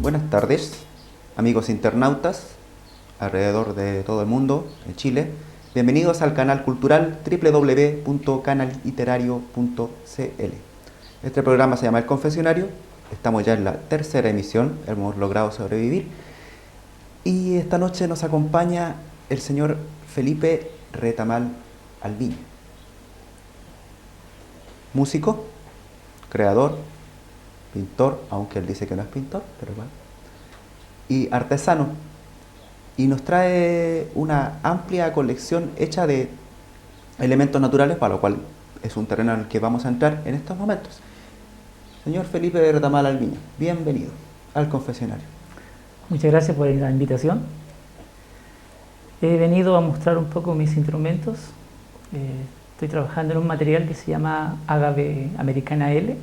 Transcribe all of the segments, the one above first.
Buenas tardes, amigos internautas alrededor de todo el mundo, en Chile. Bienvenidos al canal cultural www.canaliterario.cl. Este programa se llama El Confesionario. Estamos ya en la tercera emisión, hemos logrado sobrevivir. Y esta noche nos acompaña el señor Felipe Retamal Alviña. Músico, creador, pintor, aunque él dice que no es pintor, pero bueno, y artesano, y nos trae una amplia colección hecha de elementos naturales, para lo cual es un terreno en el que vamos a entrar en estos momentos. Señor Felipe Retamal Alviña, bienvenido al confesionario. Muchas gracias por la invitación. He venido a mostrar un poco mis instrumentos. Estoy trabajando en un material que se llama Ágave americana L,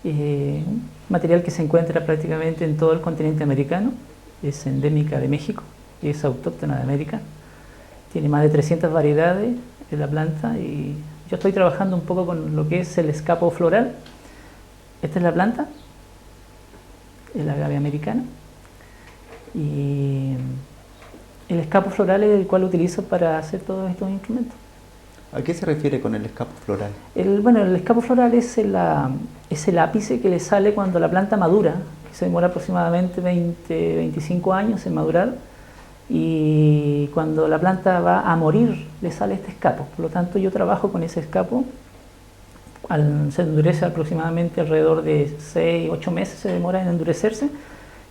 un material que se encuentra prácticamente en todo el continente americano, es endémica de México y es autóctona de América. Tiene más de 300 variedades de la planta y yo estoy trabajando un poco con lo que es el escapo floral. Esta es la planta, el agave americana, y el escapo floral es el cual utilizo para hacer todos estos instrumentos. ¿A qué se refiere con el escapo floral? El escapo floral es el ápice que le sale cuando la planta madura, que se demora aproximadamente 20-25 años en madurar, y cuando la planta va a morir le sale este escapo. Por lo tanto, yo trabajo con ese escapo. Se endurece aproximadamente alrededor de 6-8 meses, se demora en endurecerse,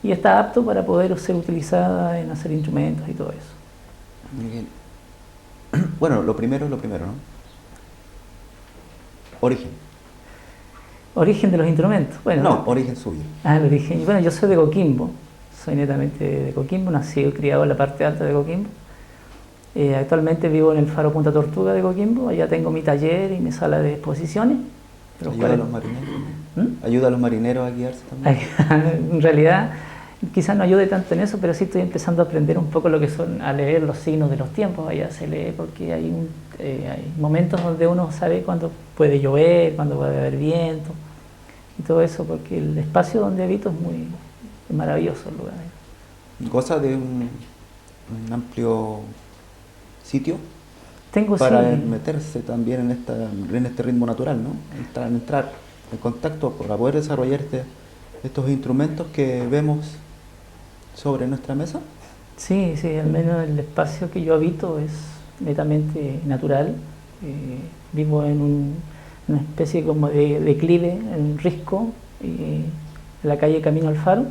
y está apto para poder ser utilizada en hacer instrumentos y todo eso. Muy bien. Bueno, lo primero, ¿no? Origen. Origen de los instrumentos. Bueno, no, origen suyo. El origen. Bueno, yo soy de Coquimbo, soy netamente de Coquimbo, nacido y criado en la parte alta de Coquimbo. Actualmente vivo en el Faro Punta Tortuga de Coquimbo, allá tengo mi taller y mi sala de exposiciones. ¿Ayuda a los marineros? ¿Ayuda a los marineros a guiarse también? En realidad, quizás no ayude tanto en eso, pero sí estoy empezando a aprender un poco lo que son, a leer los signos de los tiempos. Allá se lee porque hay momentos donde uno sabe cuándo puede llover, cuándo puede haber viento y todo eso, porque el espacio donde habito es muy maravilloso el lugar. ¿Goza de un amplio sitio Tengo, para sí, meterse también en este ritmo natural, ¿no? Entrar en contacto para poder desarrollar estos instrumentos que vemos sobre nuestra mesa? Sí, al menos el espacio que yo habito es netamente natural. Vivo en una especie como de declive, en un risco, en la calle Camino al Faro,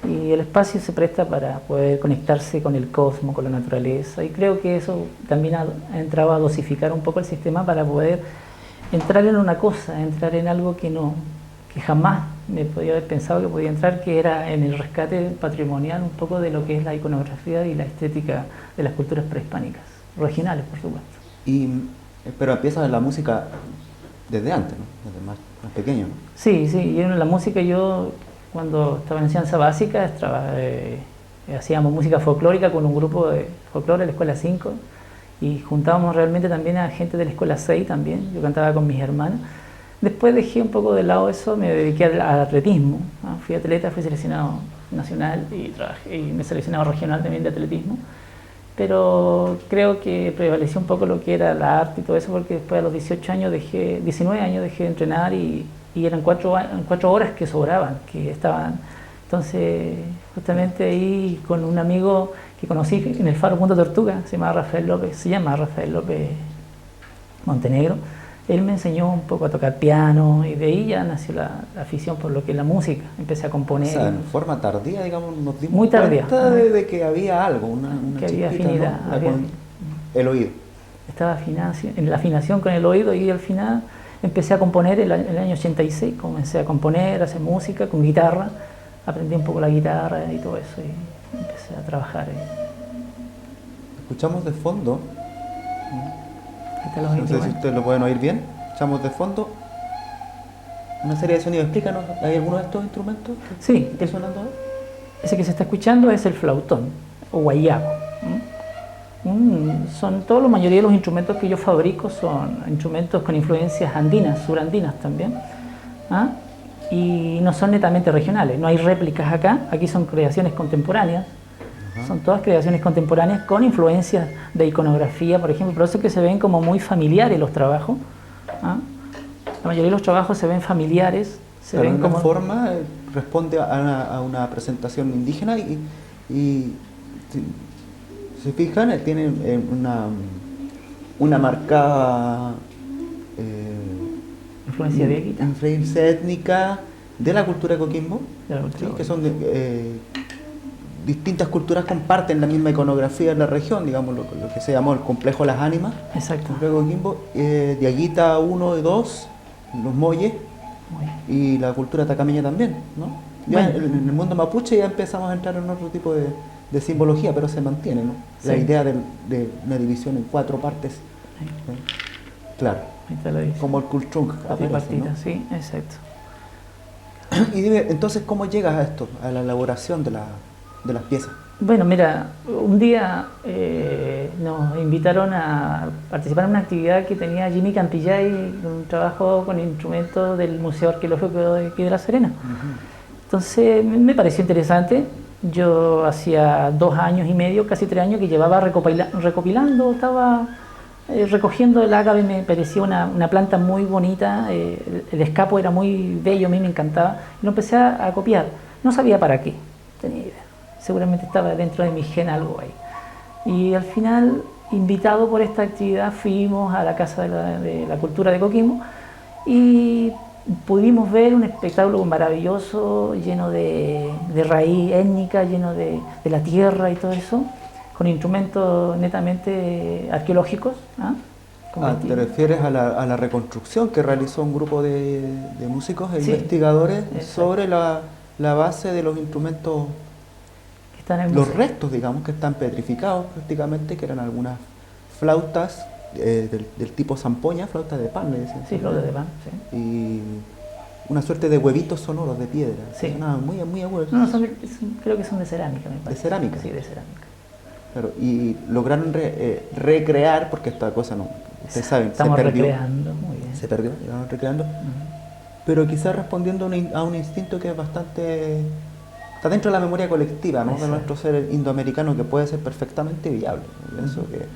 y el espacio se presta para poder conectarse con el cosmos, con la naturaleza, y creo que eso también ha entrado a dosificar un poco el sistema para poder entrar en una cosa, entrar en algo que jamás me podía haber pensado que podía entrar, que era en el rescate patrimonial un poco de lo que es la iconografía y la estética de las culturas prehispánicas, regionales por supuesto. Pero empiezas en la música desde antes, ¿no? Desde más pequeño, ¿no? Sí, y en la música yo, cuando estaba en enseñanza básica, hacíamos música folclórica con un grupo de folclore de la Escuela 5, y juntábamos realmente también a gente de la Escuela 6 también, yo cantaba con mis hermanos. Después dejé un poco de lado eso, me dediqué al atletismo, ¿no? Fui atleta, fui seleccionado nacional y me he seleccionado regional también de atletismo, pero creo que prevaleció un poco lo que era la arte y todo eso, porque después a los 19 años dejé de entrenar y eran 4 horas que sobraban, que estaban. Entonces, justamente ahí con un amigo que conocí en el Faro Punta Tortuga, se llama Rafael López Montenegro, él me enseñó un poco a tocar piano y de ahí ya nació la afición por lo que es la música. Empecé a componer. O sea, en forma tardía, digamos, nos dimos muy tardía, cuenta de que había algo, una que había chispita, afinidad, ¿no? Con el oído. Estaba en la afinación con el oído, y al final empecé a componer el año 86, comencé a componer, a hacer música con guitarra, aprendí un poco la guitarra y todo eso y empecé a trabajar. Escuchamos de fondo, No sé si ustedes lo pueden oír bien, escuchamos de fondo una serie de sonidos. Explícanos, ¿hay alguno de estos instrumentos que sí, está sonando ahora? Ese que se está escuchando es el flautón o guayabo. La mayoría de los instrumentos que yo fabrico son instrumentos con influencias andinas, surandinas también. y no son netamente regionales, no hay réplicas acá, aquí son creaciones contemporáneas, son todas creaciones contemporáneas con influencias de iconografía, por ejemplo, por eso es que se ven como muy familiares los trabajos. ¿Ah? La mayoría de los trabajos se ven familiares, se ven como... como... forma responde a una presentación indígena y si se fijan, tiene una marcada influencia étnica de la cultura de Coquimbo, ¿sí? Que son distintas culturas comparten la misma iconografía en la región, digamos lo que se llamó el complejo Las Ánimas. Exacto. El complejo de Coquimbo, Diaguita 1 y 2, los Molles y la cultura tacameña también, ¿no? Ya en el mundo mapuche ya empezamos a entrar en otro tipo de simbología, pero se mantiene, ¿no? Sí. La idea de una división en 4 partes. Claro. Como el Kulchung. ¿No? Sí, exacto. Y dime, entonces, ¿cómo llegas a esto, a la elaboración de las piezas? Bueno, mira, un día nos invitaron a participar en una actividad que tenía Jimmy Campillay, un trabajo con instrumentos del Museo Arqueológico de Piedra Serena. Entonces me pareció interesante. Yo hacía 2 años y medio, casi 3 años, que llevaba recopilando, estaba recogiendo el ágave. Me parecía una planta muy bonita, el escapo era muy bello, a mí me encantaba, y lo empecé a copiar. No sabía para qué, tenía idea. Seguramente estaba dentro de mi gen algo ahí. Y al final, invitado por esta actividad, fuimos a la Casa de la Cultura de Coquimbo y pudimos ver un espectáculo maravilloso, lleno de raíz étnica, lleno de la tierra y todo eso, con instrumentos netamente arqueológicos. ¿Te refieres a la reconstrucción que realizó un grupo de músicos e investigadores sobre la base de los instrumentos? Los restos, digamos, que están petrificados prácticamente, que eran algunas flautas del tipo zampoña, flautas de pan, le decían. Sí, flautas de pan, sí. Y una suerte de huevitos sonoros de piedra. Sí. Nada, muy agudos. No, creo que son de cerámica, me parece. ¿De cerámica? Sí, de cerámica. Claro, y lograron recrear, porque esta cosa no, ustedes saben, estamos se perdió. Recreando, muy bien. Se perdió, llegaron recreando. Pero quizás respondiendo a un instinto que es bastante... Está dentro de la memoria colectiva, ¿no? De nuestro ser indoamericano, que puede ser perfectamente viable. Pienso que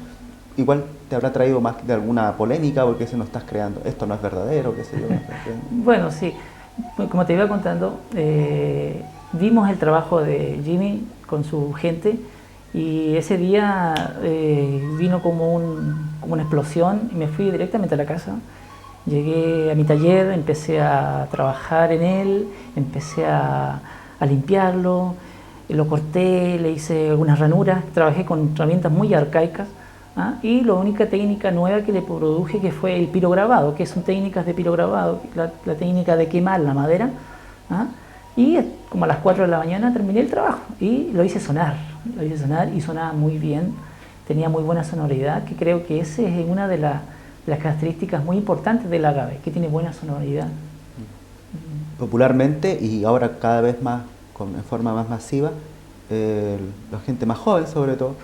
igual te habrá traído más de alguna polémica porque se nos estás creando, esto no es verdadero, qué sé yo. Bueno, sí, como te iba contando, vimos el trabajo de Jimmy con su gente y ese día vino como una explosión y me fui directamente a la casa. Llegué a mi taller, empecé a trabajar en él, empecé a limpiarlo, lo corté, le hice algunas ranuras, trabajé con herramientas muy arcaicas, y la única técnica nueva que le produje que fue el pirograbado, que son técnicas de pirograbado, la técnica de quemar la madera, y como a las 4 de la mañana terminé el trabajo y lo hice sonar y sonaba muy bien, tenía muy buena sonoridad, que creo que esa es una de las características muy importantes del ágave, que tiene buena sonoridad. Popularmente y ahora cada vez más, en forma más masiva, la gente más joven sobre todo,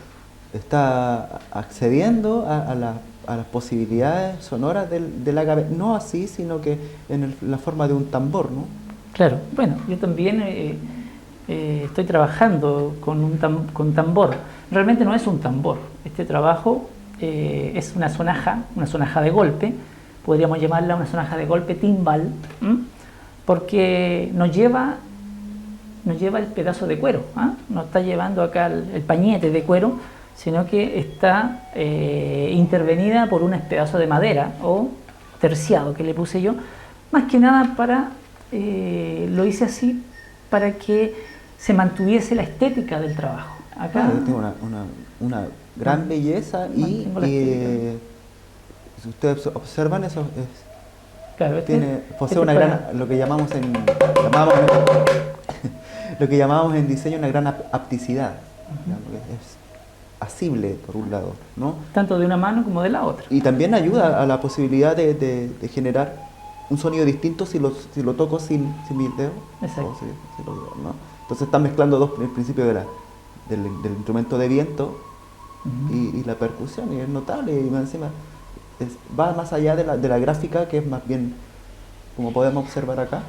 está accediendo a las posibilidades sonoras del ágave, no así, sino que en la forma de un tambor, ¿no? Claro, bueno, yo también estoy trabajando con tambor. Realmente no es un tambor, este trabajo es una sonaja de golpe, podríamos llamarla una sonaja de golpe timbal, porque nos lleva el pedazo de cuero, no está llevando acá el pañete de cuero, sino que está intervenida por un pedazo de madera o terciado que le puse yo, más que nada lo hice así para que se mantuviese la estética del trabajo. Acá tiene una gran belleza y si ustedes observan eso claro, posee una gran, lo que llamamos en diseño una gran apticidad, es asible por un lado, ¿no? Tanto de una mano como de la otra. Y también ayuda a la posibilidad de generar un sonido distinto si lo toco sin mis dedos. Exacto. ¿No? Entonces están mezclando el principio del instrumento de viento y la percusión, y es notable, y encima va más allá de la gráfica, que es más bien, como podemos observar acá,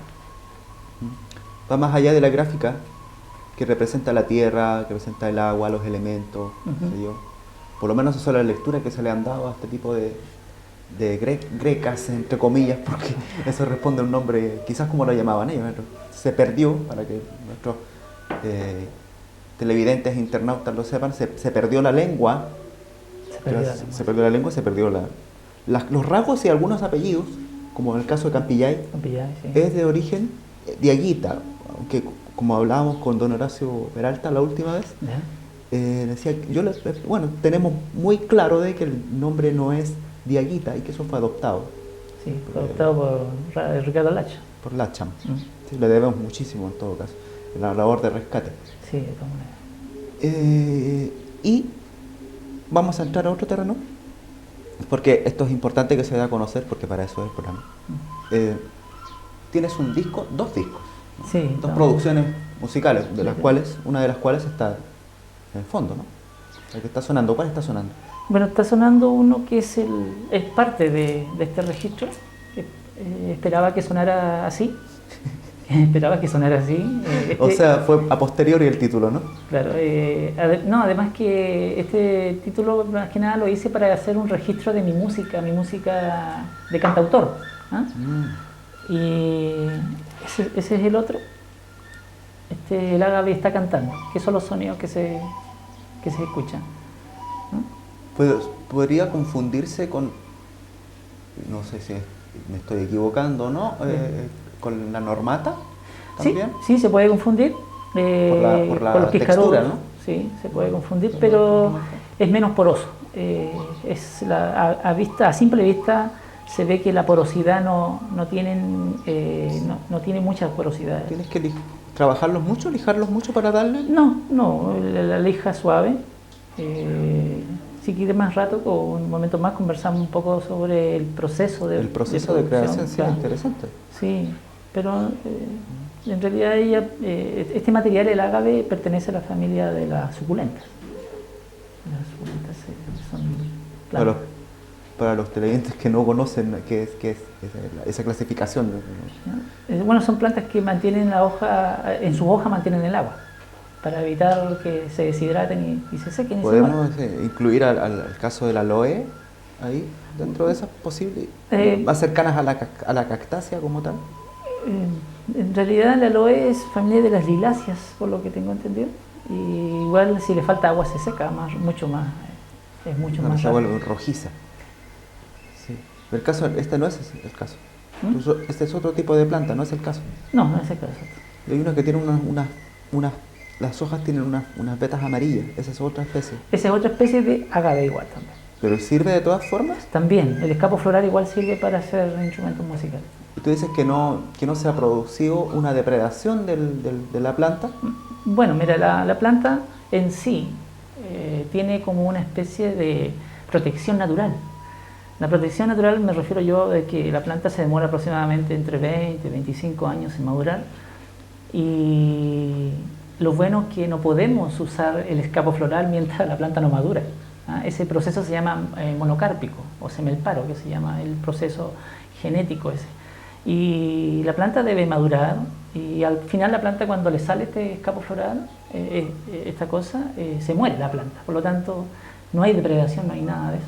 Va más allá de la gráfica, que representa la tierra, que representa el agua, los elementos, qué sé yo. Por lo menos esa es la lectura que se le han dado a este tipo de grecas, entre comillas, porque eso responde a un nombre, quizás como lo llamaban ellos, ¿no? Se perdió, para que nuestros televidentes e internautas lo sepan, se perdió la lengua, se perdió la lengua, se perdió los rasgos y algunos apellidos, como en el caso de Campillay, Sí. es de origen diaguita, aunque como hablábamos con don Horacio Peralta la última vez, decía, bueno, tenemos muy claro de que el nombre no es diaguita y que eso fue adoptado. Sí, fue adoptado por Ricardo Lacha. Por Lacham. Sí, le debemos muchísimo en todo caso, en la labor de rescate. Sí, de todas maneras. Y vamos a entrar a otro terreno, porque esto es importante que se dé a conocer, porque para eso es el programa. Tienes un disco, dos discos, sí, dos producciones musicales, una de las cuales está en el fondo, ¿no? El que está sonando. ¿Cuál está sonando? Bueno, está sonando uno que es parte de este registro. Esperaba que sonara así. Esperaba que sonara así. O sea, fue a posteriori el título, ¿no? Claro. Además que este título más que nada lo hice para hacer un registro de mi música de cantautor. Y ese es el otro. El ágave está cantando, que son los sonidos que se escuchan. Podría confundirse con, no sé si me estoy equivocando o no, con la normata también. Sí, se puede confundir. Por la con los textura, ¿no? Sí, se puede confundir, pero es menos poroso. A simple vista se ve que la porosidad no tiene mucha porosidad. ¿Tienes que trabajarlos mucho, lijarlos mucho para darle? No, la lija suave. Si quieres más rato o un momento más conversamos un poco sobre el proceso de creación, sí, claro. Interesante. Sí, pero en realidad este material, el ágave, pertenece a la familia de las suculentas. Las suculentas son plantas. Para los televidentes que no conocen qué es esa clasificación. Bueno, son plantas que mantienen la hoja, en sus hojas mantienen el agua, para evitar que se deshidraten y se sequen. ¿Podemos incluir al caso del aloe ahí, dentro de esas posibles, más cercanas a la cactácea como tal? En realidad el aloe es familia de las liláceas, por lo que tengo entendido. Y igual si le falta agua se seca mucho más. Es mucho más se vuelve rojiza. Sí. El caso, este no es el caso. Este es otro tipo de planta, no es el caso. No es el caso. Hay una que tiene las hojas tienen unas vetas amarillas. Esa es otra especie. Esa es otra especie de agave igual también. ¿Pero sirve de todas formas? También. El escapo floral igual sirve para hacer instrumentos musicales. ¿Y tú dices que no se ha producido una depredación de la planta? Bueno, mira, la planta en sí tiene como una especie de protección natural. La protección natural me refiero yo de que la planta se demora aproximadamente entre 20 y 25 años en madurar. Y lo bueno es que no podemos usar el escapo floral mientras la planta no madura. Ese proceso se llama monocárpico o semelparo, que se llama el proceso genético ese. Y la planta debe madurar y al final la planta, cuando le sale este escapo floral, esta cosa, se muere la planta. Por lo tanto, no hay depredación, no hay nada de eso.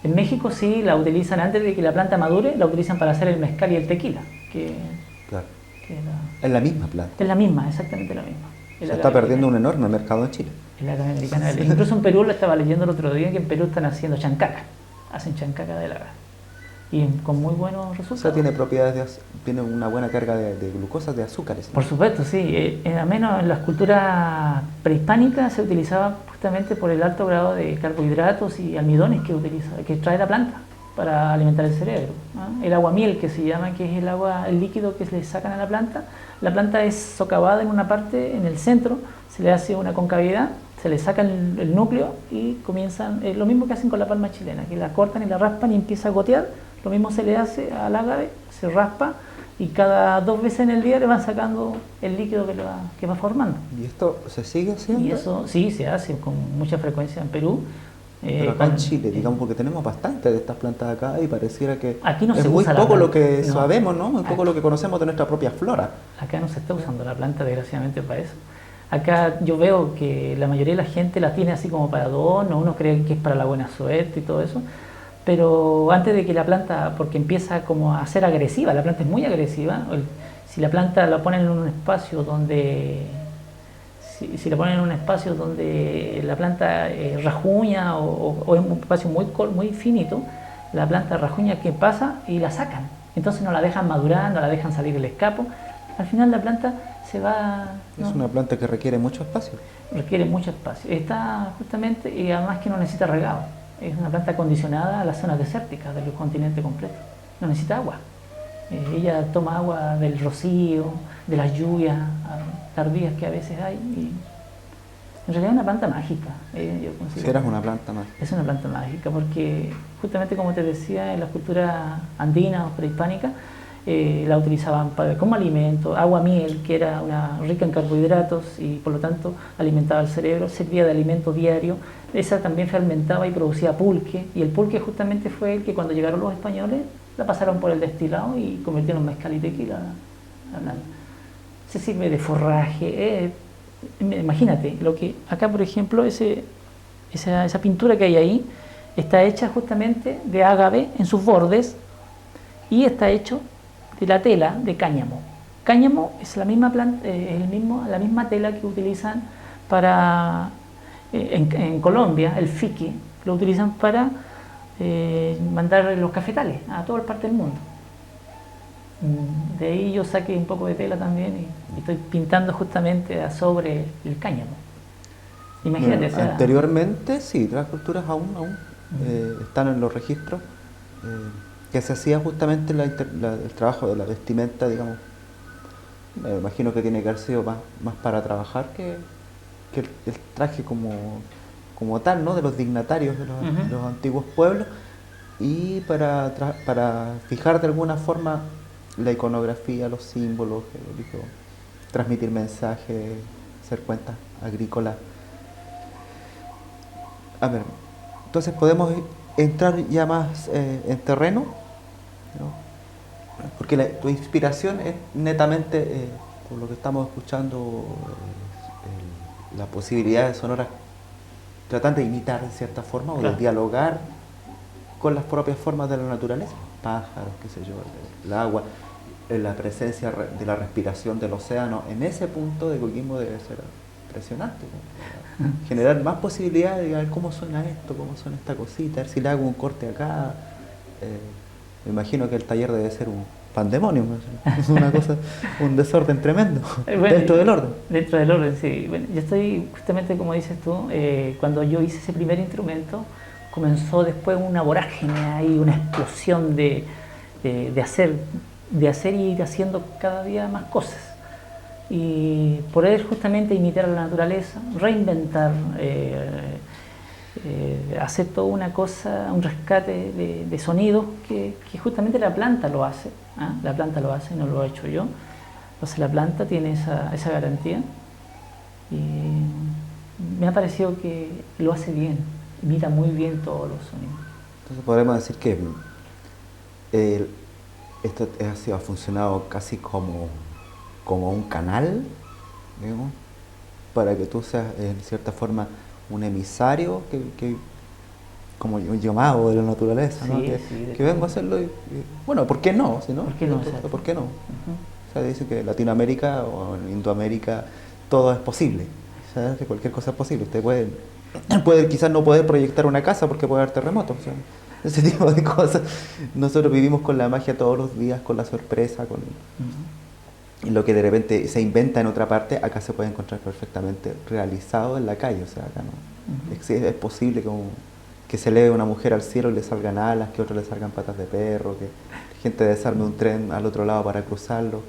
En México sí la utilizan antes de que la planta madure, la utilizan para hacer el mezcal y el tequila. Claro. Es la misma planta. Es la misma, exactamente la misma. Se está perdiendo un enorme mercado en Chile. El agave americana. Incluso en Perú, lo estaba leyendo el otro día, que en Perú están haciendo chancaca. Hacen chancaca del agave. Y con muy buenos resultados. O sea, tiene propiedades, tiene una buena carga de glucosa, de azúcares, ¿no? Por supuesto, sí. Al menos en las culturas prehispánicas se utilizaba justamente por el alto grado de carbohidratos y almidones que extrae la planta para alimentar el cerebro, ¿no? El aguamiel, que se llama, que es el líquido que le sacan a la planta. La planta es socavada en una parte, en el centro, se le hace una concavidad, se le saca el núcleo y comienzan, lo mismo que hacen con la palma chilena, que la cortan y la raspan y empieza a gotear. Lo mismo se le hace al ágave, se raspa y cada 2 veces en el día le van sacando el líquido que va formando. ¿Y esto se sigue haciendo? Y eso sí se hace con mucha frecuencia en Perú. Pero acá en Chile, digamos, porque tenemos bastante de estas plantas acá y pareciera que aquí no es se muy usa la poco lo planta, que no. sabemos, ¿no? Muy poco lo que conocemos de nuestra propia flora. Acá no se está usando la planta, desgraciadamente, para eso. Acá yo veo que la mayoría de la gente la tiene así como para adorno, uno cree que es para la buena suerte y todo eso, pero antes de que la planta, porque empieza como a ser agresiva, la planta es muy agresiva, si la planta la ponen en un espacio donde si la ponen en un espacio donde la planta rajuña o es un espacio muy finito, la planta rajuña, que pasa y la sacan. Entonces no la dejan madurar, no la dejan salir el escapo. Al final la planta se va... Es una planta que requiere mucho espacio. Requiere mucho espacio. Está justamente, y además que no necesita regado. Es una planta acondicionada a las zonas desérticas del continente completo. No necesita agua. Ella toma agua del rocío, de las lluvias tardías que a veces hay. Y en realidad es una planta mágica. Yo considero. Si una planta mágica. Es una planta mágica porque justamente como te decía, en la cultura andina o prehispánica la utilizaban como alimento, agua miel, que era una rica en carbohidratos y por lo tanto alimentaba al cerebro, servía de alimento diario. Esa también fermentaba y producía pulque, y el pulque justamente fue el que cuando llegaron los españoles la pasaron por el destilado y convirtieron en mezcal y tequila. Se sirve de forraje. Imagínate, lo que acá por ejemplo esa pintura que hay ahí está hecha justamente de ágave en sus bordes y está hecho de la tela de cáñamo. Cáñamo es la misma planta, la misma tela que utilizan para en Colombia, el fique, lo utilizan para mandar los cafetales a toda parte del mundo. De ahí yo saqué un poco de tela también y estoy pintando justamente sobre el cáñamo. Imagínate. Bueno, anteriormente, sí, las culturas aún están en los registros, que se hacía justamente el trabajo de la vestimenta, digamos. Me imagino que tiene que haber sido más para trabajar que el traje como tal, ¿no? De los dignatarios de los antiguos pueblos, y para fijar de alguna forma la iconografía, los símbolos, transmitir mensajes, hacer cuentas agrícolas. A ver, entonces podemos entrar ya más en terreno, ¿no? Porque tu inspiración es netamente, por lo que estamos escuchando, la posibilidad de sonoras tratando de imitar de cierta forma, o de dialogar con las propias formas de la naturaleza, pájaros, qué sé yo, el agua, la presencia de la respiración del océano. En ese punto de Coquimbo debe ser impresionante, ¿no? Generar más posibilidades de ver cómo suena esto, cómo suena esta cosita, a ver si le hago un corte acá. Me imagino que el taller debe ser un pandemonio, ¿no? Es una cosa, un desorden tremendo, bueno, dentro del orden. Dentro del orden, sí. Bueno, yo estoy justamente como dices tú, cuando yo hice ese primer instrumento, comenzó después una vorágine ahí, una explosión de hacer y ir haciendo cada día más cosas. Y poder justamente imitar a la naturaleza, reinventar, hacer toda una cosa, un rescate de sonidos que justamente la planta lo hace. La planta lo hace, no lo he hecho yo. Entonces la planta tiene esa garantía y me ha parecido que lo hace bien, imita muy bien todos los sonidos. Entonces podemos decir que esto ha funcionado casi como un canal, digamos, para que tú seas en cierta forma un emisario como un llamado de la naturaleza, ¿no? Que vengo a hacerlo bueno, ¿por qué no? ¿Sí, no? ¿Por qué no? ¿Por qué no? O sea, dice que en Latinoamérica o en Indoamérica todo es posible, o sea, que cualquier cosa es posible. Usted puede quizás no poder proyectar una casa porque puede haber terremotos, o sea, ese tipo de cosas. Nosotros vivimos con la magia todos los días, con la sorpresa, con lo que de repente se inventa en otra parte, acá se puede encontrar perfectamente realizado en la calle. O sea, acá no es posible que se eleve una mujer al cielo y le salgan alas, que otros le salgan patas de perro, que gente desarme un tren al otro lado para cruzarlo.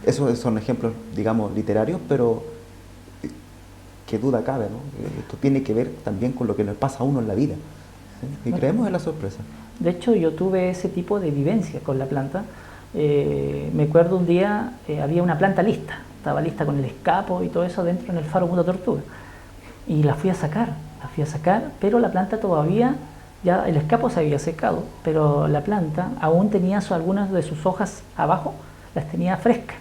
Esos son ejemplos, digamos, literarios, pero qué duda cabe, ¿no? Esto tiene que ver también con lo que nos pasa a uno en la vida, ¿sí? Y creemos en la sorpresa. De hecho, yo tuve ese tipo de vivencia con la planta. Me acuerdo un día, había una planta lista, estaba lista con el escapo y todo eso dentro en el faro Punta Tortuga, y la fui a sacar la fui a sacar, pero la planta todavía, ya el escapo se había secado, pero la planta aún tenía algunas de sus hojas abajo, las tenía frescas.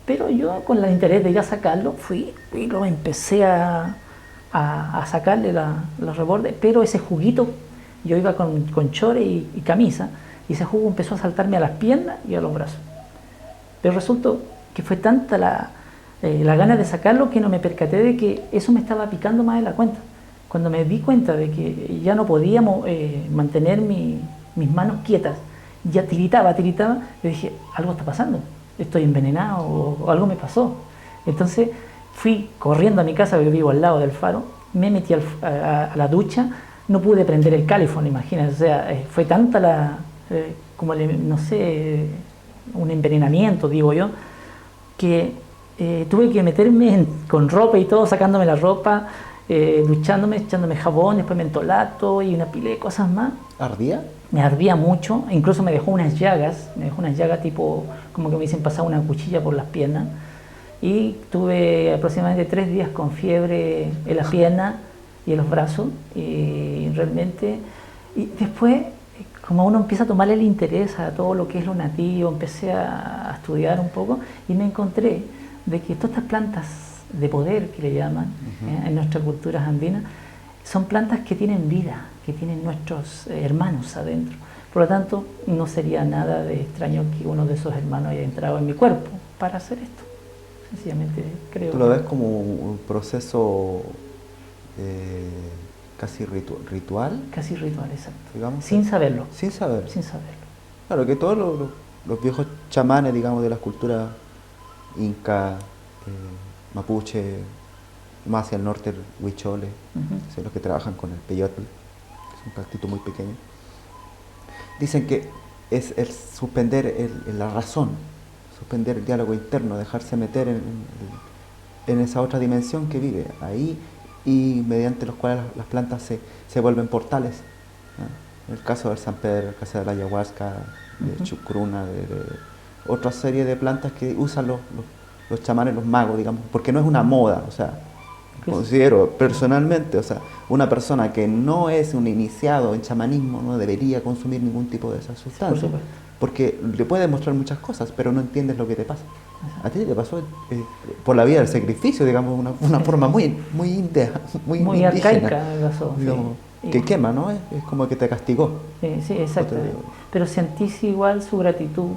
Pero yo con el interés de ir a sacarlo, fui y lo empecé a sacarle los rebordes, pero ese juguito, yo iba con chore y camisa, y ese jugo empezó a saltarme a las piernas y a los brazos. Pero resultó que fue tanta la gana de sacarlo que no me percaté de que eso me estaba picando más de la cuenta. Cuando me di cuenta de que ya no podíamos mantener mis manos quietas, ya tiritaba, le dije, algo está pasando, estoy envenenado o algo me pasó. Entonces fui corriendo a mi casa, que vivo al lado del faro, me metí a la ducha, no pude prender el calefón, imagínense, o sea, fue tanta no sé, un envenenamiento, digo yo, que tuve que meterme con ropa y todo, sacándome la ropa, duchándome, echándome jabón, después mentolato y una pila de cosas más. ¿Ardía? Me ardía mucho, incluso me dejó unas llagas tipo, como que me dicen pasar una cuchilla por las piernas. Y tuve aproximadamente 3 días con fiebre en las piernas y en los brazos. Y realmente, y después, como uno empieza a tomarle el interés a todo lo que es lo nativo, empecé a estudiar un poco y me encontré de que todas estas plantas de poder que le llaman en nuestras culturas andinas son plantas que tienen vida, que tienen nuestros hermanos adentro. Por lo tanto, no sería nada de extraño que uno de esos hermanos haya entrado en mi cuerpo para hacer esto. Sencillamente creo. ¿Tú lo ves como un proceso casi ritual? Casi ritual, exacto. Digamos, sin saberlo. Sin saberlo. Sin saberlo. Claro, que todos los viejos chamanes, digamos, de las culturas inca, mapuche, más hacia el norte, huichole, son los que trabajan con el peyotl, que es un cactito muy pequeño, dicen que es el suspender la razón, suspender el diálogo interno, dejarse meter en esa otra dimensión que vive ahí y mediante los cuales las plantas se vuelven portales, ¿no? El caso del San Pedro, el caso de la ayahuasca, de chucruna, de otra serie de plantas que usan los chamanes, los magos, digamos, porque no es una moda, o sea, considero personalmente, o sea, una persona que no es un iniciado en chamanismo no debería consumir ningún tipo de esas sustancias, porque le puede demostrar muchas cosas, pero no entiendes lo que te pasa. A ti te pasó por la vía del sacrificio, digamos, una forma muy indígena, muy arcaica, digamos, que quema, ¿no? Es como que te castigó. Sí, exacto. Pero sentís igual su gratitud,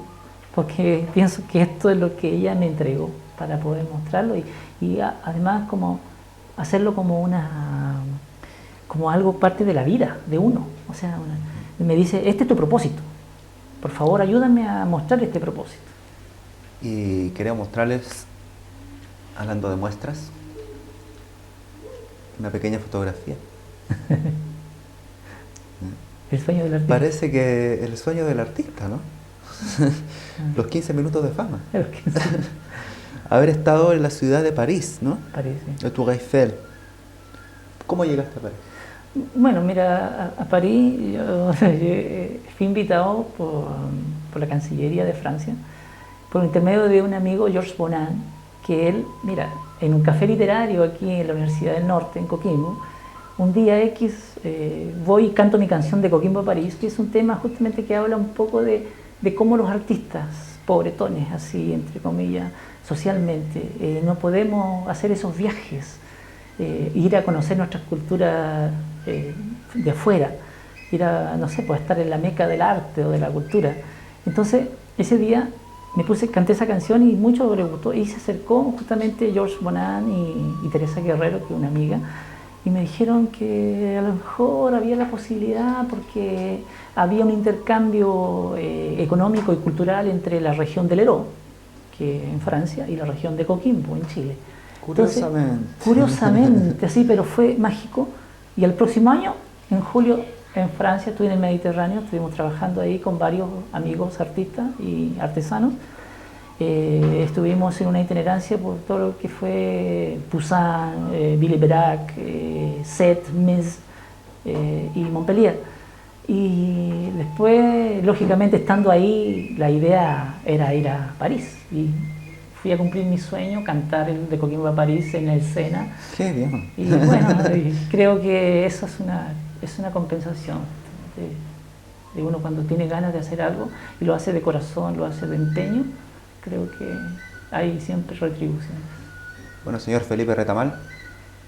porque pienso que esto es lo que ella me entregó para poder mostrarlo y además como hacerlo como algo parte de la vida de uno. O sea, me dice, este es tu propósito, por favor ayúdame a mostrar este propósito. Y quería mostrarles, hablando de muestras, una pequeña fotografía. El sueño del artista. Parece que el sueño del artista, ¿no? Los 15 minutos de fama. Haber estado en la ciudad de París, ¿no? París, sí. De Tour Eiffel. ¿Cómo llegaste a París? Bueno, mira, a París yo fui invitado por la Cancillería de Francia, por intermedio de un amigo, Georges Bonan, que él, mira, en un café literario aquí en la Universidad del Norte, en Coquimbo, un día X voy y canto mi canción de Coquimbo a París, que es un tema justamente que habla un poco de cómo los artistas pobretones, así entre comillas, socialmente, no podemos hacer esos viajes, ir a conocer nuestras culturas de afuera, ir a, no sé, pues estar en la meca del arte o de la cultura. Entonces, ese día canté esa canción y mucho le gustó, y se acercó justamente Georges Bonan y Teresa Guerrero, que es una amiga, y me dijeron que a lo mejor había la posibilidad porque había un intercambio económico y cultural entre la región del Hérault, que en Francia, y la región de Coquimbo, en Chile. Curiosamente. Entonces, curiosamente, así, pero fue mágico. Y el próximo año, en julio, en Francia, estuve en el Mediterráneo, estuvimos trabajando ahí con varios amigos artistas y artesanos. Estuvimos en una itinerancia por todo lo que fue Poussin, Villeberac, Sète, Metz y Montpellier. Y después, lógicamente, estando ahí, la idea era ir a París. Y fui a cumplir mi sueño, cantar el de Coquimbo a París en el Sena. Qué bien. Y bueno, creo que eso es una compensación de uno cuando tiene ganas de hacer algo y lo hace de corazón, lo hace de empeño. Creo que hay siempre retribuciones. Bueno, señor Felipe Retamal,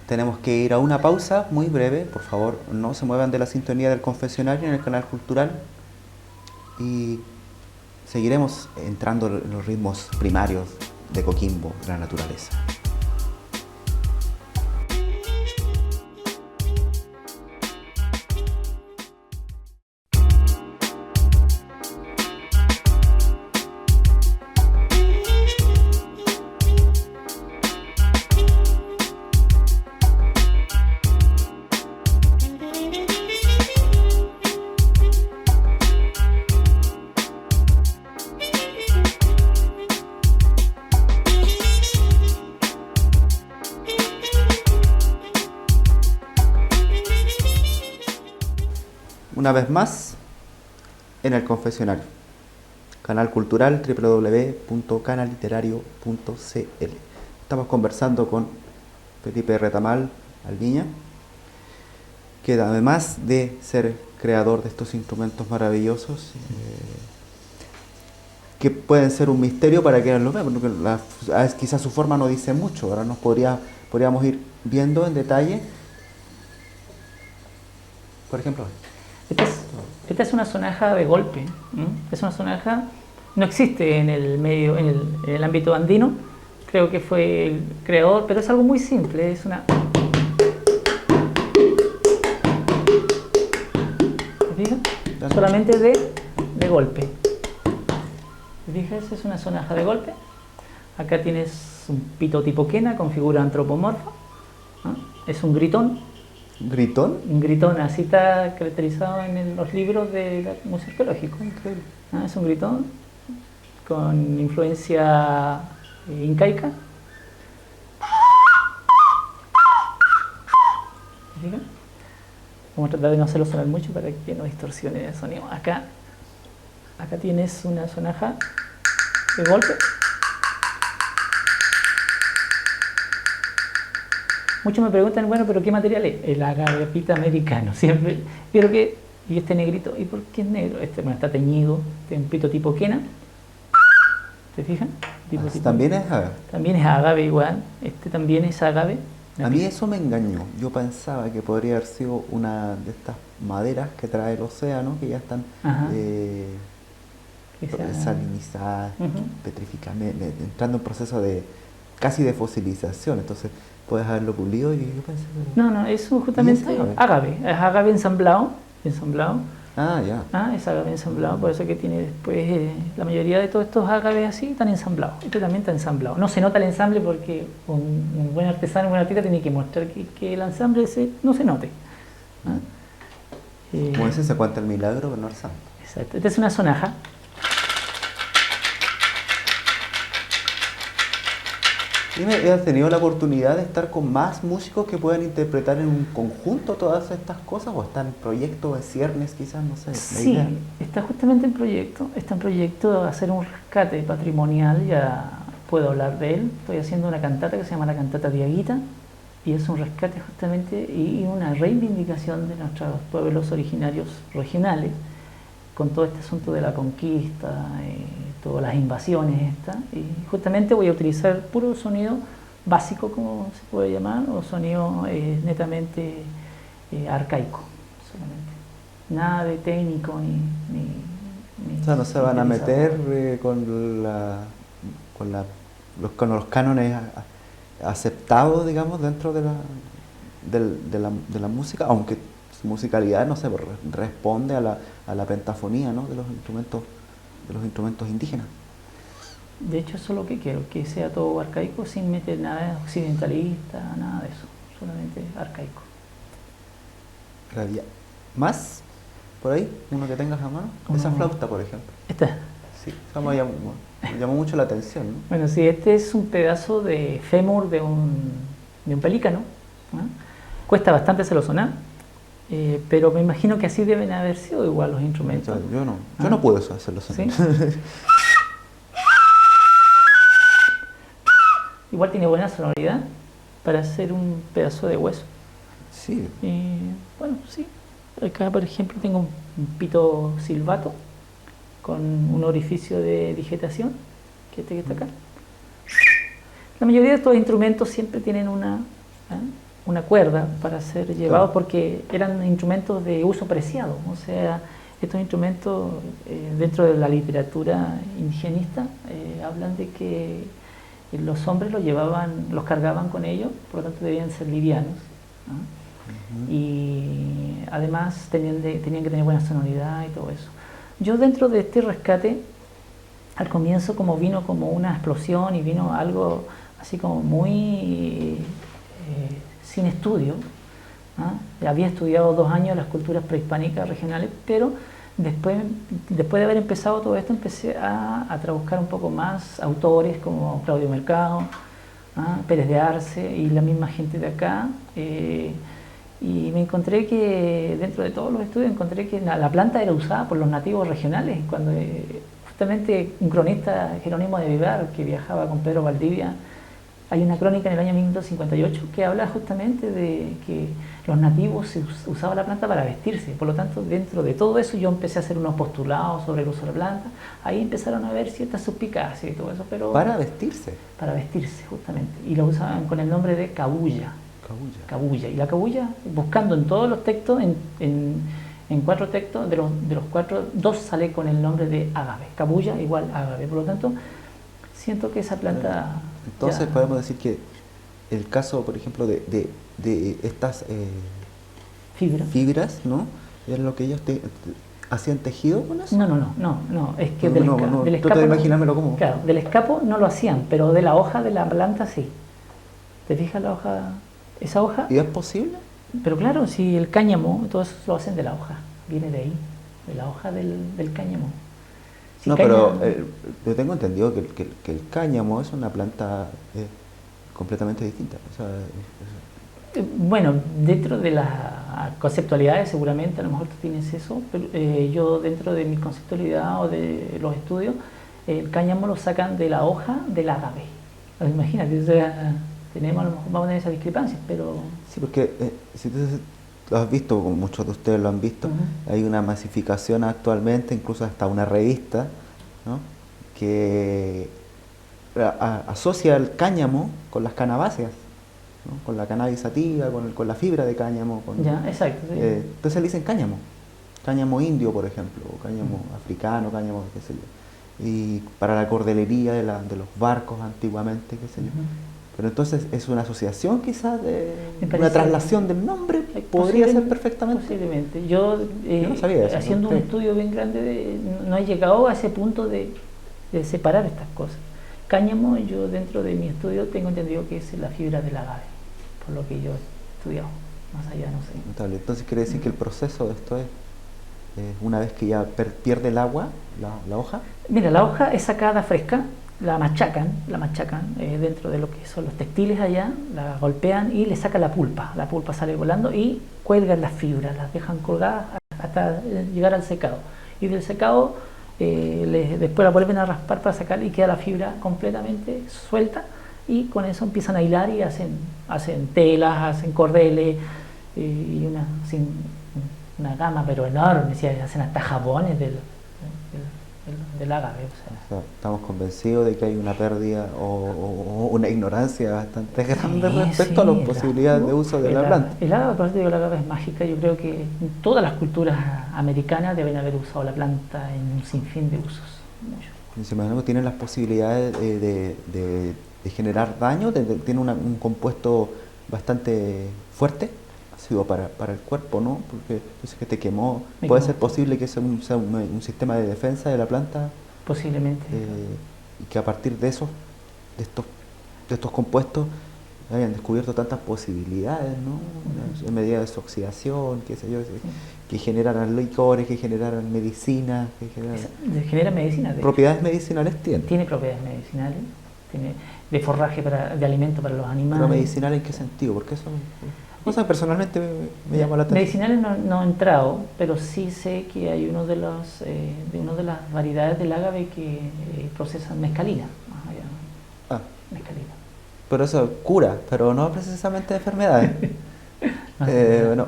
tenemos que ir a una pausa muy breve. Por favor, no se muevan de la sintonía del confesionario en el canal cultural y seguiremos entrando en los ritmos primarios de Coquimbo, de la naturaleza. Una vez más, en el confesionario, canal cultural www.canaliterario.cl. Estamos conversando con Felipe Retamal Alviña, que además de ser creador de estos instrumentos maravillosos, que pueden ser un misterio para quienes los ven, porque quizás su forma no dice mucho. Ahora podríamos ir viendo en detalle, por ejemplo. Esta es una sonaja de golpe. Es una sonaja, no existe en el medio, en el ámbito andino. Creo que fue el creador, pero es algo muy simple. Es una. ¿Te fijas? Solamente de golpe. ¿Te fijas? Es una sonaja de golpe. Acá tienes un pito tipo quena con figura antropomorfa. Es un gritón. ¿Gritón? Un gritón, así está caracterizado en los libros del Museo Arqueológico. Es un gritón con influencia incaica. Vamos a tratar de no hacerlo sonar mucho para que no distorsione el sonido. Acá tienes una sonaja de golpe. Muchos me preguntan, bueno, ¿pero qué material es? El agavepita americano, siempre. Pero que, y este negrito, ¿y por qué es negro? Bueno, está teñido, tiene un pito tipo quena. ¿Te fijas? También es agave. También es agave igual, este también es agave. A mí eso me engañó. Yo pensaba que podría haber sido una de estas maderas que trae el océano, que ya están salinizadas, petrificadas, entrando en proceso casi de fosilización. Entonces puedes haberlo pulido y yo pensé... No, eso justamente es agave. Es agave ensamblado. Ah, ya. Es agave ensamblado, por eso que tiene después... la mayoría de todos estos agaves así están ensamblados. Este también está ensamblado. No se nota el ensamble porque un buen artesano, un buen artista tiene que mostrar que el ensamble no se note. Como ese se cuenta el milagro, pero no el santo. Exacto. Esta es una sonaja. Dime, ¿has tenido la oportunidad de estar con más músicos que puedan interpretar en un conjunto todas estas cosas? ¿O está en proyecto de ciernes quizás? No sé. Sí, está justamente en proyecto. Está en proyecto de hacer un rescate patrimonial, ya puedo hablar de él. Estoy haciendo una cantata que se llama la Cantata Diaguita y es un rescate justamente y una reivindicación de nuestros pueblos originarios regionales con todo este asunto de la conquista, todas las invasiones y justamente voy a utilizar puro sonido básico, como se puede llamar, o sonido netamente arcaico, solamente. Nada de técnico ni o sea, no se van a meter con los cánones aceptados, digamos, dentro de la música, aunque su musicalidad, no sé, responde a la pentafonía, ¿no?, de los instrumentos indígenas. De hecho, eso es lo que quiero, que sea todo arcaico sin meter nada occidentalista, nada de eso, solamente arcaico. ¿Más? ¿Por ahí? ¿Uno que tengas a mano? Esa flauta, por ejemplo. ¿Esta? Sí, eso me llamó mucho la atención, ¿no? Bueno, sí, este es un pedazo de fémur de un pelícano, ¿no? Cuesta bastante hacerlo sonar, pero me imagino que así deben haber sido igual los instrumentos. Yo no puedo hacerlo sonar. ¿Sí? igual tiene buena sonoridad para hacer un pedazo de hueso. Sí. Bueno, sí. Acá, por ejemplo, tengo un pito silbato con un orificio de digitación, que este que está acá. La mayoría de estos instrumentos siempre tienen una cuerda para ser llevados, porque eran instrumentos de uso preciado. O sea, estos instrumentos dentro de la literatura indigenista hablan de que los hombres los cargaban con ellos, por lo tanto debían ser livianos, ¿no? Y además tenían que tener buena sonoridad y todo eso. Yo dentro de este rescate, al comienzo como vino como una explosión y vino algo así como muy sin estudio, ¿no? Había estudiado 2 años las culturas prehispánicas regionales, pero después de haber empezado todo esto empecé a buscar un poco más autores como Claudio Mercado, Pérez de Arce y la misma gente de acá, y me encontré que dentro de todos los estudios encontré que la planta era usada por los nativos regionales, cuando justamente un cronista, Jerónimo de Vivar, que viajaba con Pedro Valdivia, hay una crónica en el año 1558 que habla justamente de que los nativos usaban la planta para vestirse. Por lo tanto, dentro de todo eso yo empecé a hacer unos postulados sobre el uso de la planta. Ahí empezaron a ver ciertas suspicacias y todo eso, pero... ¿Para vestirse? Para vestirse, justamente. Y lo usaban con el nombre de cabulla. Cabulla. Y la cabulla, buscando en todos los textos, en 4 textos, de los 4, 2 sale con el nombre de ágave. Cabulla igual ágave. Por lo tanto, siento que esa planta... Entonces podemos decir que el caso, por ejemplo, de estas fibras, ¿no? ¿Es lo que ellos hacían tejido con eso? No, es que del escapo... Trata de imaginármelo como... Claro, del escapo no lo hacían, pero de la hoja de la planta sí. ¿Te fijas la hoja? Esa hoja... ¿Y es posible? Pero claro, si el cáñamo, todo eso lo hacen de la hoja, viene de ahí, de la hoja del cáñamo. Si no, pero yo tengo entendido que el cáñamo es una planta completamente distinta. O sea, bueno, dentro de las conceptualidades seguramente, a lo mejor tú tienes eso, pero yo dentro de mi conceptualidad o de los estudios, el cáñamo lo sacan de la hoja del ágave. Imagínate, o sea, tenemos, a lo mejor vamos a tener esas discrepancias, pero... Sí, porque si tú lo has visto, como muchos de ustedes lo han visto, hay una masificación actualmente, incluso hasta una revista, ¿no? Que asocia el cáñamo con las cannabáceas, ¿no? Con la cannabis sativa, con la fibra de cáñamo. Ya, exacto. Sí. Entonces le dicen cáñamo indio, por ejemplo, o cáñamo africano, cáñamo, qué sé yo. Y para la cordelería de los barcos antiguamente, qué sé yo. Pero entonces es una asociación quizás de una traslación del nombre, podría ser perfectamente. Posiblemente. Yo no sabía eso, haciendo un estudio bien grande no he llegado a ese punto de separar estas cosas. Cáñamo, yo dentro de mi estudio tengo entendido que es la fibra del agave, por lo que yo he estudiado, más allá no sé. Notable. Entonces quiere decir que el proceso de esto es una vez que ya pierde el agua, la hoja. Mira, la hoja es sacada fresca, la machacan dentro de lo que son los textiles allá, la golpean y le sacan la pulpa sale volando y cuelgan las fibras, las dejan colgadas hasta llegar al secado, y del secado después la vuelven a raspar para sacar y queda la fibra completamente suelta, y con eso empiezan a hilar y hacen telas, hacen cordeles y una gama pero enorme, si hacen hasta jabones del ágave. O sea, estamos convencidos de que hay una pérdida o una ignorancia bastante grande respecto a las posibilidades de uso de la planta. El ágave, por eso digo, la ágave es mágica. Yo creo que todas las culturas americanas deben haber usado la planta en un sinfín de usos. Se imagina que tienen las posibilidades de generar daño, tiene un compuesto bastante fuerte. Para el cuerpo, ¿no? Porque entonces que te quemó, puede ser posible que sea un sistema de defensa de la planta. Posiblemente. Y que a partir de estos compuestos hayan descubierto tantas posibilidades, ¿no? En medida de su oxidación, qué sé yo, que generaran licores, que generaran medicina, genera medicina. Propiedades medicinales tiene. Tiene propiedades medicinales, tiene de forraje de alimento para los animales. ¿Pero medicinal en qué sentido? Porque eso... personalmente me llamó la atención. Medicinales no he entrado, pero sí sé que hay una de las variedades del ágave que procesan mescalina. Mescalina. pero eso cura, pero no precisamente enfermedades. Bueno,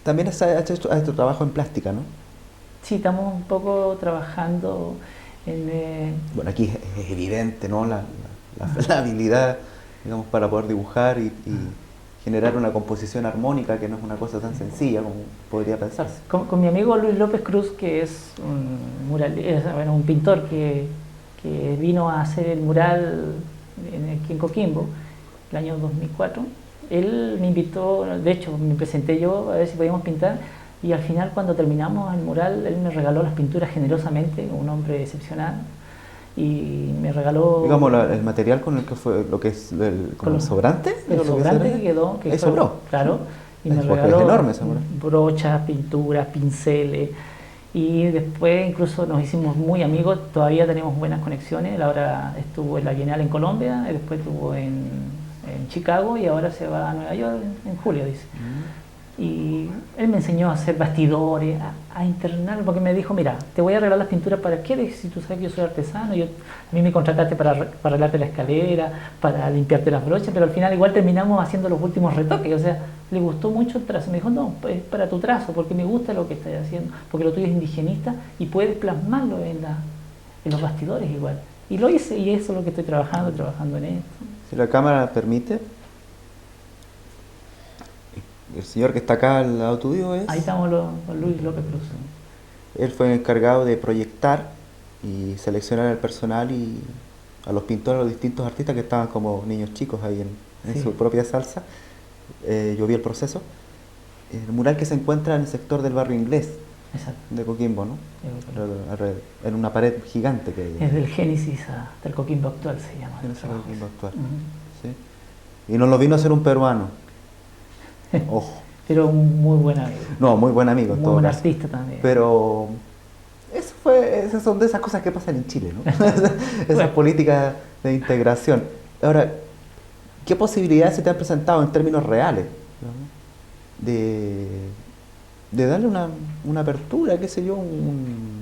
también has hecho trabajo en plástica, ¿no? Sí, estamos un poco trabajando en... Bueno, aquí es evidente, ¿no? La habilidad, digamos, para poder dibujar y generar una composición armónica que no es una cosa tan sencilla como podría pensarse. Con mi amigo Luis López Cruz, que es bueno, un pintor que vino a hacer el mural aquí en Coquimbo, el año 2004. Él me invitó, de hecho me presenté yo a ver si podíamos pintar, y al final cuando terminamos el mural él me regaló las pinturas generosamente, un hombre excepcional, y me regaló... Digamos, el material con el que fue, lo que es como el sobrante. El sobrante que quedó, ahí sobró. Claro, y me Porque regaló es enorme ese mural. brochas, pinturas, pinceles, y después incluso nos hicimos muy amigos, todavía tenemos buenas conexiones. Él ahora estuvo en la Bienal en Colombia, y después estuvo en Chicago y ahora se va a Nueva York en julio, dice. Y él me enseñó a hacer bastidores, a internar, porque me dijo, mira, te voy a arreglar las pinturas, ¿para qué? Si tú sabes que yo soy artesano, a mí me contrataste para arreglarte la escalera, para limpiarte las brochas, pero al final igual terminamos haciendo los últimos retoques. O sea, le gustó mucho el trazo. Me dijo, no, es para tu trazo, porque me gusta lo que estás haciendo, porque lo tuyo es indigenista y puedes plasmarlo en los bastidores igual. Y lo hice, y eso es lo que estoy trabajando en esto. Si la cámara permite, el señor que está acá al lado tuyo es... Ahí estamos con Luis López Cruz. Él fue el encargado de proyectar y seleccionar el personal y a los pintores, a los distintos artistas que estaban como niños chicos ahí en Sí. su propia salsa. Yo vi el proceso. El mural que se encuentra en el sector del barrio inglés. Exacto. De Coquimbo, ¿no? En una pared gigante que hay. Es del Génesis hasta el Coquimbo actual, se llama. En ese Coquimbo actual. Uh-huh. ¿Sí? Y nos lo vino a hacer un peruano. Ojo. Pero un muy buen amigo. No, muy buen amigo. Muy buen artista también. Pero esas son de esas cosas que pasan en Chile, ¿no? Esas políticas de integración. Ahora, ¿qué posibilidades se te han presentado en términos reales, ¿no? de darle una apertura, qué sé yo,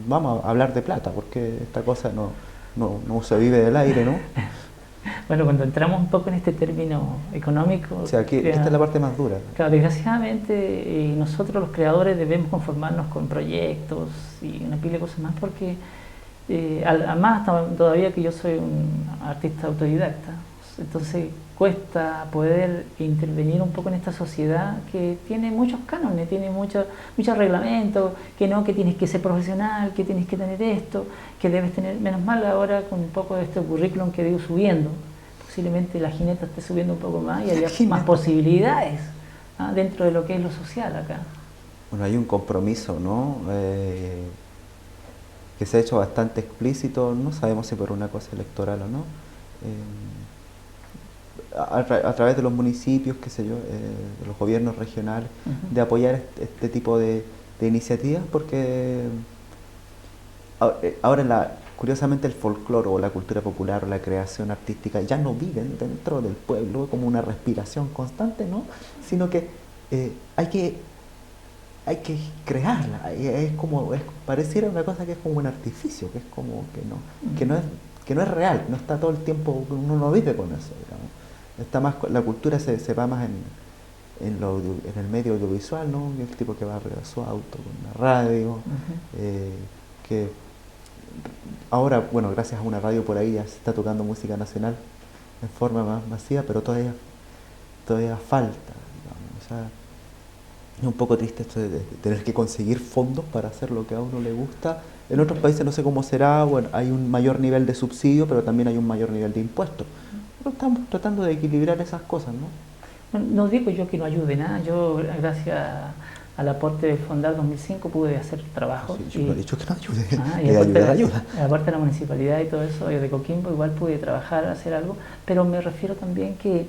vamos a hablar de plata, porque esta cosa no se vive del aire, ¿no? Bueno, cuando entramos un poco en este término económico... O sea, esta es la parte más dura. Claro, desgraciadamente nosotros los creadores debemos conformarnos con proyectos y una pila de cosas más, porque además todavía que yo soy un artista autodidacta, entonces cuesta poder intervenir un poco en esta sociedad que tiene muchos cánones, tiene muchos reglamentos, que tienes que ser profesional, que tienes que tener esto, que debes tener, menos mal ahora con un poco de este currículum que he ido subiendo, posiblemente la jineta esté subiendo un poco más y haya más posibilidades dentro de lo que es lo social acá. Bueno, hay un compromiso, ¿no? Que se ha hecho bastante explícito, no sabemos si por una cosa electoral o no, a través de los municipios, qué sé yo, de los gobiernos regionales, de apoyar este tipo de iniciativas, porque ahora curiosamente el folclore o la cultura popular o la creación artística ya no viven dentro del pueblo como una respiración constante, ¿no? Sino que hay que crearla, pareciera una cosa que es como un artificio, que es como que no es real, no está todo el tiempo, uno no vive con eso, digamos. Está más, la cultura se va más en el medio audiovisual, ¿no? El tipo que va arriba de su auto con la radio, que ahora, bueno, gracias a una radio por ahí ya se está tocando música nacional en forma más masiva, pero todavía falta, digamos. O sea, es un poco triste esto de tener que conseguir fondos para hacer lo que a uno le gusta. En otros países no sé cómo será, bueno, hay un mayor nivel de subsidio, pero también hay un mayor nivel de impuestos. Pero estamos tratando de equilibrar esas cosas, ¿no? Bueno, no digo yo que no ayude nada, yo gracias al aporte del Fondar 2005 pude hacer trabajo. Sí, yo no he dicho que no ayude, ayuda. Aparte de la municipalidad y todo eso, de Coquimbo igual pude trabajar, hacer algo, pero me refiero también que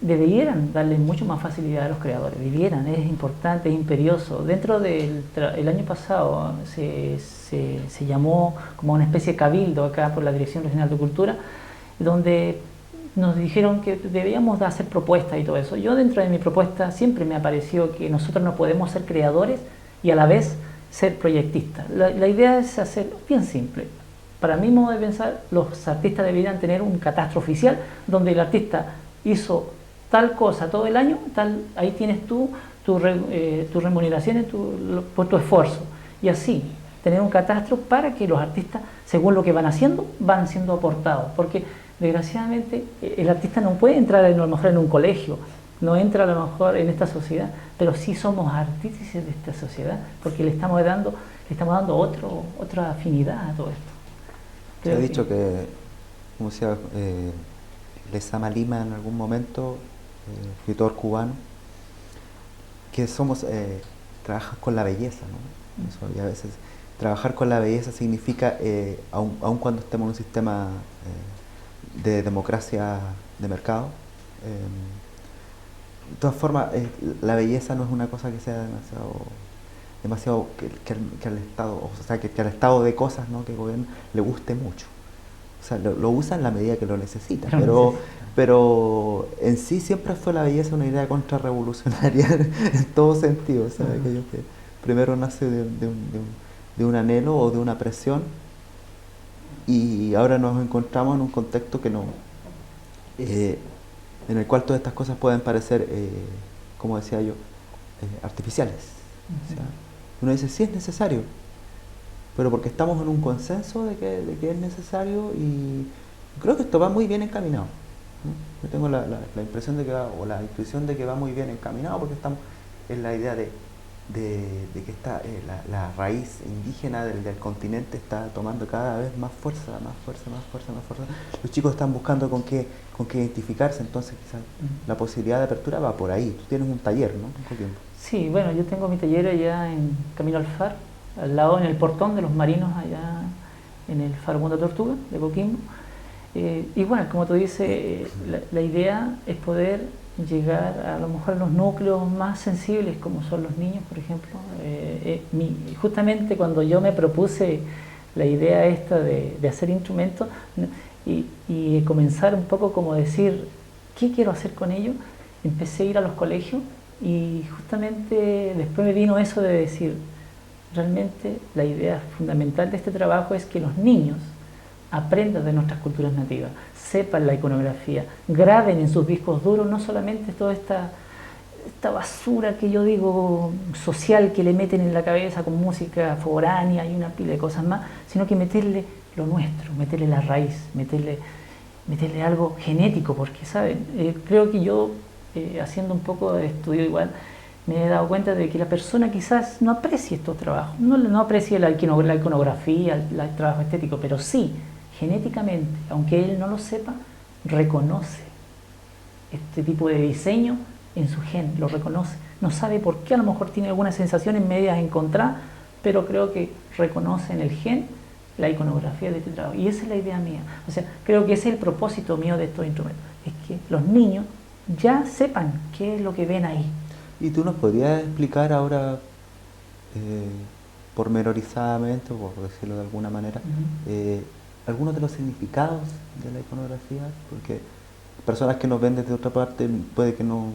debieran darle mucho más facilidad a los creadores, es importante, es imperioso. Dentro del año pasado se llamó como una especie de cabildo acá por la Dirección Regional de Cultura, donde nos dijeron que debíamos de hacer propuestas y todo eso. Yo dentro de mi propuesta siempre me apareció que nosotros no podemos ser creadores y a la vez ser proyectistas. La idea es hacer bien simple. para mi modo de pensar, los artistas deberían tener un catastro oficial donde el artista hizo tal cosa todo el año, ahí tienes tú tus remuneraciones por tu esfuerzo. Y así, tener un catastro para que los artistas, según lo que van haciendo, van siendo aportados. Porque desgraciadamente el artista no puede entrar a lo mejor en un colegio, no entra a lo mejor en esta sociedad, pero sí somos artífices de esta sociedad, porque le estamos dando otra afinidad a todo esto. Se ha dicho que, como decía Lezama Lima en algún momento, escritor cubano, que trabajas con la belleza, ¿no? Eso, y a veces trabajar con la belleza significa, aun cuando estemos en un sistema de democracia de mercado, de todas formas, la belleza no es una cosa que sea demasiado que al Estado, o sea, que al estado de cosas, ¿no?, que el gobierno le guste mucho. O sea, lo usa en la medida que lo necesita, pero en sí siempre fue la belleza una idea contrarrevolucionaria en todo sentido. O sea, aquello que primero nace de un anhelo o de una presión, y ahora nos encontramos en un contexto que no, en el cual todas estas cosas pueden parecer, como decía yo, artificiales. O sea, uno dice, sí es necesario, pero porque estamos en un consenso de que es necesario, y creo que esto va muy bien encaminado, ¿no? Yo tengo la impresión de que va, o la intuición de que va muy bien encaminado, porque estamos en la idea de que la raíz indígena del continente está tomando cada vez más fuerza, más fuerza, más fuerza, más fuerza. Los chicos están buscando con qué identificarse, entonces quizás la posibilidad de apertura va por ahí. Tú tienes un taller, ¿no? En Coquimbo. Sí, bueno, yo tengo mi taller allá en Camino al Far, al lado, en el portón de los marinos, allá en el Far Punta Tortuga de Coquimbo. Y bueno, como tú dices, la idea es poder llegar a lo mejor a los núcleos más sensibles, como son los niños, por ejemplo. Justamente cuando yo me propuse la idea esta de hacer instrumentos y comenzar un poco como decir, ¿qué quiero hacer con ellos? Empecé a ir a los colegios, y justamente después me vino eso de decir, realmente la idea fundamental de este trabajo es que los niños aprendan de nuestras culturas nativas, sepan la iconografía, graben en sus discos duros no solamente toda esta basura que yo digo social que le meten en la cabeza con música foránea y una pila de cosas más, sino que meterle lo nuestro, meterle la raíz, meterle algo genético, porque ¿saben? Creo que yo, haciendo un poco de estudio igual, me he dado cuenta de que la persona quizás no aprecie estos trabajos, no aprecie la iconografía, el trabajo estético, pero sí, genéticamente, aunque él no lo sepa, reconoce este tipo de diseño en su gen, lo reconoce. No sabe por qué, a lo mejor tiene algunas sensaciones medias encontradas, pero creo que reconoce en el gen la iconografía de este trabajo. Y esa es la idea mía. O sea, creo que ese es el propósito mío de estos instrumentos, es que los niños ya sepan qué es lo que ven ahí. ¿Y tú nos podrías explicar ahora, pormenorizadamente, o por decirlo de alguna manera, algunos de los significados de la iconografía? Porque personas que nos ven desde otra parte puede que no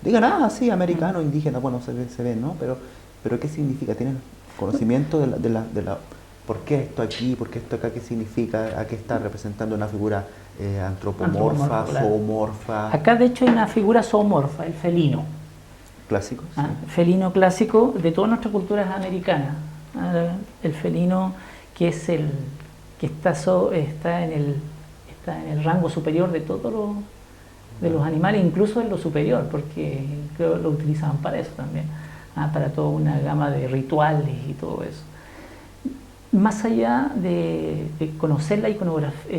digan, sí, americano, indígena, bueno, se ve, ¿no? Pero ¿qué significa? ¿Tienen conocimiento de la por qué esto aquí, por qué esto acá, qué significa, a qué está representando una figura antropomorfa, zoomorfa? Acá de hecho hay una figura zoomorfa, el felino. Clásico, sí. Felino clásico de todas nuestras culturas americanas. El felino que es que está en el rango superior de todos los animales, incluso en lo superior, porque creo que lo utilizaban para eso también, para toda una gama de rituales y todo eso. Más allá de conocer la iconografía,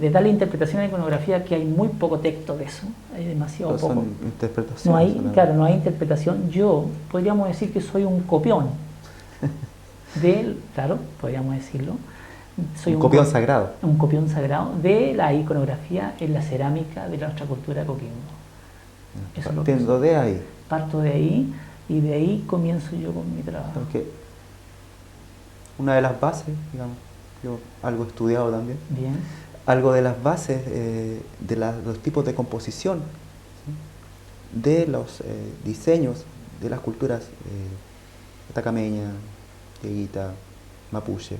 de darle interpretación a la iconografía, que hay muy poco texto de eso, hay demasiado poco. Son interpretaciones. No hay, claro, no hay interpretación. Yo podríamos decir que soy un copión claro, podríamos decirlo. Soy un copión sagrado. Un copión sagrado de la iconografía en la cerámica de nuestra cultura Coquimbo. Partiendo de ahí. Parto de ahí, y de ahí comienzo yo con mi trabajo. Porque una de las bases, digamos, yo algo estudiado también, bien, algo de las bases de los tipos de composición, ¿sí?, de los diseños de las culturas atacameña, dieguita, mapuche,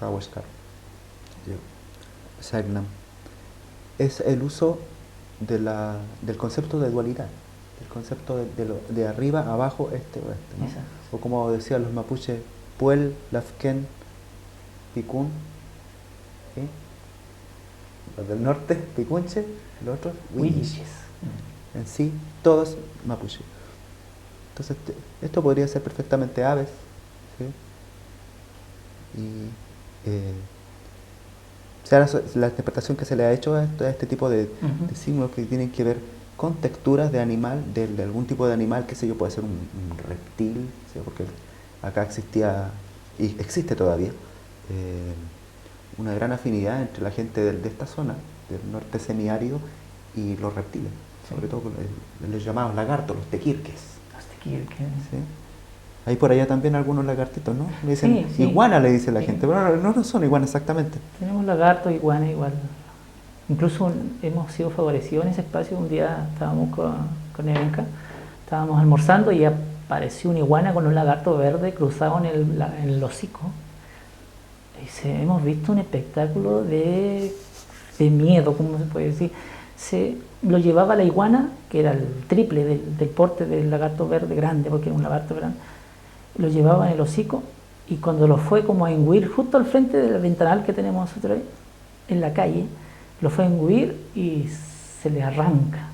Raweshkar, Shagnam, es el uso del concepto de dualidad, el concepto de arriba, abajo, este, oeste, ¿no? O como decían los mapuches, Puel, Lafken, Picún, ¿sí? Los del norte, Picunche, los otros, Huilliches. En sí, todos mapuche. Entonces, esto podría ser perfectamente aves, ¿sí? Y o sea, la interpretación que se le ha hecho a este tipo de signos que tienen que ver con texturas de animal, de algún tipo de animal, qué sé yo, puede ser un reptil, ¿sí? Porque acá existía, y existe todavía, una gran afinidad entre la gente de esta zona, del norte semiárido, y los reptiles, sobre todo los llamados lagartos, los tequirques. Los tequirques. ¿Sí? Hay por allá también algunos lagartitos, ¿no? Le dicen sí. iguana, le dice la gente, pero no son iguanas exactamente. Tenemos lagartos, iguana igual. Incluso hemos sido favorecidos en ese espacio. Un día estábamos con Evenka, estábamos almorzando y apareció una iguana con un lagarto verde cruzado en el hocico. Y dice, hemos visto un espectáculo de miedo, ¿cómo se puede decir? Lo llevaba la iguana, que era el triple del porte del lagarto verde grande, porque era un lagarto grande, lo llevaba en el hocico, y cuando lo fue como a engullir justo al frente del ventanal que tenemos nosotros ahí, en la calle, lo fue a engullir y se le arranca,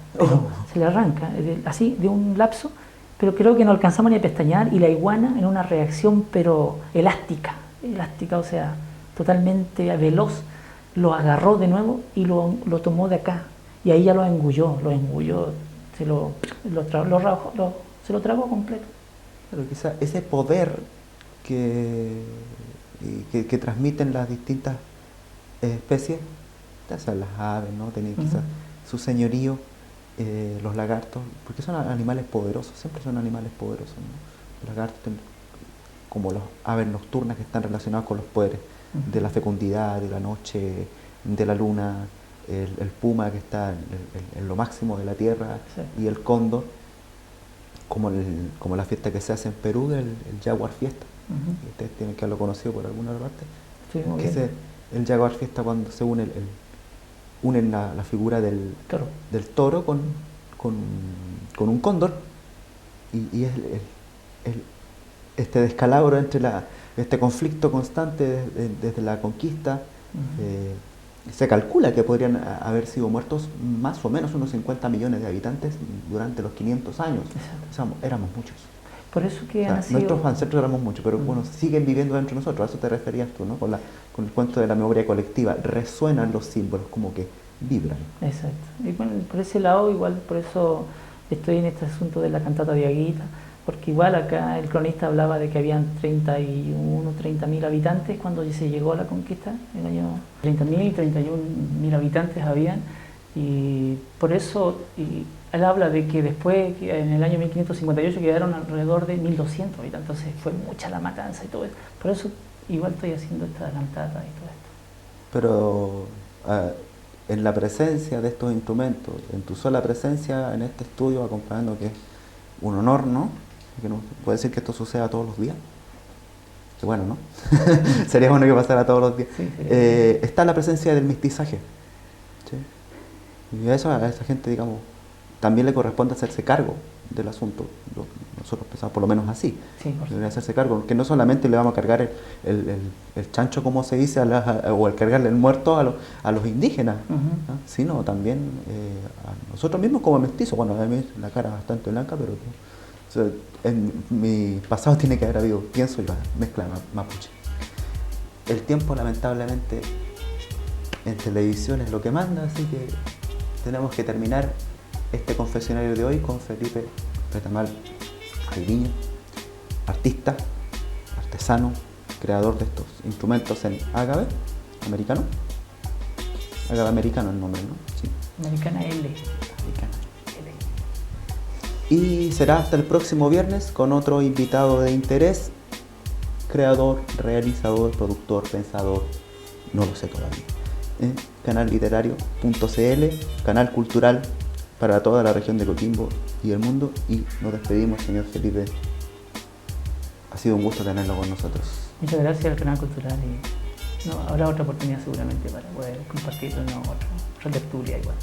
se le arranca, así de un lapso, pero creo que no alcanzamos ni a pestañear, y la iguana en una reacción pero elástica, o sea, totalmente veloz, lo agarró de nuevo y lo tomó de acá, y ahí ya lo engulló, se lo tragó completo. Pero quizá ese poder que transmiten las distintas especies, ya sea las aves, ¿no? Tenían quizás su señorío, los lagartos, porque son animales poderosos, siempre son animales poderosos, ¿no? Los lagartos, como las aves nocturnas, que están relacionados con los poderes de la fecundidad, de la noche, de la luna, el puma, que está en lo máximo de la tierra, sí. Y el cóndor, como la fiesta que se hace en Perú, el Jaguar Fiesta. Ustedes tienen que haberlo conocido por alguna parte. Sí, que el Jaguar Fiesta, cuando se unen la figura del toro con un cóndor, y es este descalabro entre este conflicto constante desde la conquista. Se calcula que podrían haber sido muertos más o menos unos 50 millones de habitantes durante los 500 años. O sea, éramos muchos. Por eso que nuestros ancestros éramos muchos, pero bueno, siguen viviendo dentro de nosotros. A eso te referías tú, ¿no? Con el cuento de la memoria colectiva. Resuenan los símbolos, como que vibran. Exacto. Y bueno, por ese lado, igual, por eso estoy en este asunto de la cantata de Aguita, porque igual acá el cronista hablaba de que habían 30.000 habitantes cuando se llegó a la conquista, el año 30.000, 31.000 habitantes habían, y por eso él habla de que después, en el año 1558, quedaron alrededor de 1.200 habitantes, entonces fue mucha la matanza y todo eso. Por eso igual estoy haciendo esta cantata y todo esto. Pero en la presencia de estos instrumentos, en tu sola presencia en este estudio, acompañando, que es un honor, ¿no? Que no puede decir que esto suceda todos los días. Que bueno, ¿no? Sería bueno que pasara todos los días. Sí, está la presencia del mestizaje, ¿sí? Y a esa gente, digamos, también le corresponde hacerse cargo del asunto. Nosotros pensamos por lo menos así. Sí, debería hacerse cargo, que no solamente le vamos a cargar el chancho, como se dice, o el cargarle el muerto a los indígenas, ¿no? Sino también a nosotros mismos como mestizos. Bueno, a mí la cara es bastante blanca, pero o sea, en mi pasado tiene que haber habido, pienso yo, mezcla mapuche. El tiempo, lamentablemente, en televisión es lo que manda, así que tenemos que terminar este confesionario de hoy con Felipe Retamal Alviño, artista, artesano, creador de estos instrumentos en ágave americano. Ágave americano el nombre, ¿no? Sí. Americana L. Americana L. Y será hasta el próximo viernes con otro invitado de interés, creador, realizador, productor, pensador, no lo sé todavía. Canalliterario.cl, canal cultural para toda la región de Coquimbo y el mundo. Y nos despedimos, señor Felipe. Ha sido un gusto tenerlo con nosotros. Muchas gracias al canal cultural no, habrá otra oportunidad seguramente para poder compartir otra tertulia igual.